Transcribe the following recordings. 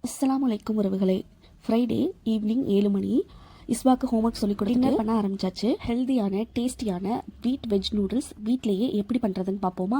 அஸ்ஸலாமு அலைக்கும் உறவுகளே. ஃப்ரைடே ஈவினிங் 7 மணி. இஸ்வாக்கு ஹோம்ஒர்க் சொல்லி கொடுத்து டின்னர் பண்ண ஆரம்பிச்சாச்சு. ஹெல்தியான டேஸ்டியான வெஜ் நூடுல்ஸ் வீட்லேயே எப்படி பண்ணுறதுன்னு பார்ப்போமா?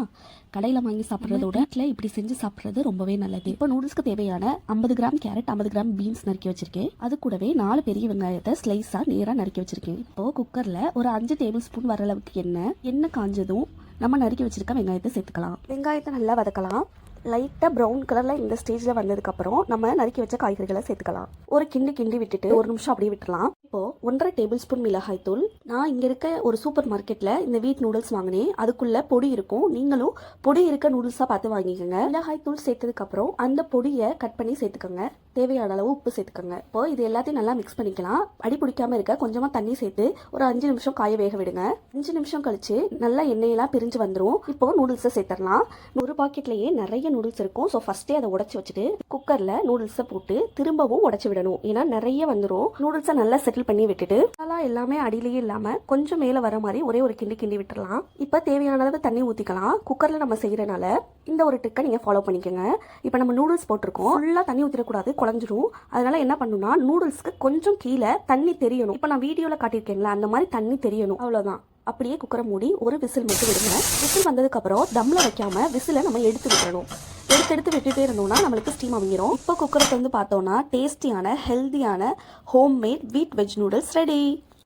கடையில் வாங்கி சாப்பிட்றதோட வீட்டில் இப்படி செஞ்சு சாப்பிட்றது ரொம்பவே நல்லது. இப்போ நூடுல்ஸ்க்கு தேவையான 50 கிராம் கேரட், 50 கிராம் பீன்ஸ் நறுக்கி வச்சிருக்கேன். அது கூடவே 4 பெரிய வெங்காயத்தை ஸ்லைஸாக நேராக நறுக்கி வச்சிருக்கேன். இப்போ குக்கரில் ஒரு 5 டேபிள் ஸ்பூன் வர அளவுக்கு எண்ணெய் காஞ்சதும் நம்ம நறுக்கி வச்சிருக்க வெங்காயத்தை சேர்த்துக்கலாம். வெங்காயத்தை நல்லா வதக்கலாம். லைட்டாக ப்ரௌன் கலரில் இந்த ஸ்டேஜில் வந்ததுக்கப்புறம் நம்ம நறுக்கி வச்ச காய்கறிகளை சேர்த்துக்கலாம். ஒரு கிண்டி விட்டுட்டு ஒரு நிமிஷம் அப்படியே விட்டுலாம். இப்போது 1.5 டேபிள் ஸ்பூன் மிளகாய் தூள். நான் இங்கே இருக்க ஒரு சூப்பர் மார்க்கெட்டில் இந்த வீட் நூடுல்ஸ் வாங்கினேன். அதுக்குள்ளே பொடி இருக்கும். நீங்களும் பொடி இருக்க நூடுல்ஸாக பார்த்து வாங்கிக்கோங்க. மிளகாய் தூள் சேர்த்ததுக்கப்புறம் அந்த பொடியை கட் பண்ணி சேர்த்துக்கோங்க. தேவையான அளவு உப்பு சேர்த்துக்கோங்க. இப்போ இது எல்லாத்தையும் நல்லா மிக்ஸ் பண்ணிக்கலாம். அடி பிடிக்காமல் இருக்க கொஞ்சமாக தண்ணி சேர்த்து ஒரு 5 நிமிஷம் காய வேக விடுங்க. 5 நிமிஷம் கழிச்சு நல்லா எண்ணெயெல்லாம் பிரிஞ்சு வந்துடும். இப்போ நூடுல்ஸை சேர்த்துடலாம். ஒரு பாக்கெட்லேயே நிறைய நூடுல்ஸ் இருக்கும். ஸோ ஃபஸ்ட்டே அதை உடச்சி வச்சுட்டு குக்கரில் நூடுல்ஸை போட்டு திரும்பவும் உடச்சி விடணும். ஏன்னா நிறைய வந்துடும். நூடுல்ஸை நல்லா செட்டில் பண்ணி விட்டுட்டு எல்லாமே அடியிலேயே இல்லாமல் கொஞ்சம் மேலே வர மாதிரி ஒரே ஒரு கிண்டி விட்டுடலாம். இப்போ தேவையான அளவு தண்ணி ஊற்றிக்கலாம். குக்கரில் நம்ம செய்கிறனால இந்த ஒரு ட்ரிக்கை நீங்கள் ஃபாலோ பண்ணிக்கோங்க. இப்போ நம்ம நூடுல்ஸ் போட்டிருக்கோம். ஃபுல்லாக தண்ணி ஊற்றிடக்கூடாது, குழஞ்சிரும். அதனால என்ன பண்ணணும்னா நூடுல்ஸ்க்கு கொஞ்சம் கீழே தண்ணி தெரியணும். இப்போ நான் வீடியோவில் காட்டியிருக்கேன்ல அந்த மாதிரி தண்ணி தெரியணும். அவ்வளோதான். அப்படியே குக்கரை மூடி ஒரு விசில் மட்டும் விடுங்க. விசில் வந்ததுக்கப்புறம் தம்மில் வைக்காமல் விசிலை நம்ம எடுத்து விட்டுறணும். எடுத்து விட்டுட்டே இருந்தோம்னா நம்மளுக்கு ஸ்டீம் அமைஞ்சிரும். இப்போ குக்கரை வந்து பார்த்தோம்னா டேஸ்டியான ஹெல்தியான ஹோம்மேட் வெஜ் நூடுல்ஸ் ரெடி.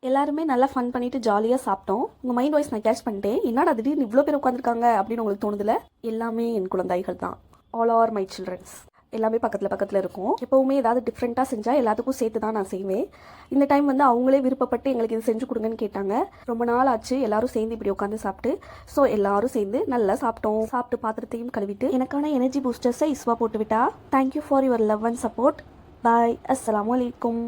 எல்லாருமே நல்லா ஃபன் பண்ணிட்டு ஜாலியாக சாப்பிட்டோம். உங்கள் மைண்ட் வாய்ஸ் நான் கேட்ச் பண்ணிட்டேன். என்னடா திடீர்னு இவ்வளோ பேர் உட்காந்துருக்காங்க அப்படின்னு உங்களுக்கு தோணுதில்ல? எல்லாமே என் குழந்தைகள் தான். All are my childrens. எல்லாமே பக்கத்தில் இருக்கும். எப்போவுமே ஏதாவது டிஃப்ரெண்ட்டாக செஞ்சால் எல்லாத்துக்கும் சேர்த்து தான் நான் செய்வேன். இந்த டைம் வந்து அவங்களே விருப்பப்பட்டு எங்களுக்கு இது செஞ்சு கொடுங்கன்னு கேட்டாங்க. ரொம்ப நாள் ஆச்சு எல்லாரும் சேர்ந்து இப்படி உட்காந்து சாப்பிட்டு. ஸோ எல்லாரும் சேர்ந்து நல்லா சாப்பிட்டோம். சாப்பிட்டு பாத்திரத்தையும் கழுவிட்டு எனக்கான எனர்ஜி பூஸ்டர்ஸை இஸ்வா போட்டு விட்டா. Thank you for your love and support. Bye. அஸ்ஸலாமு அலைக்கும்.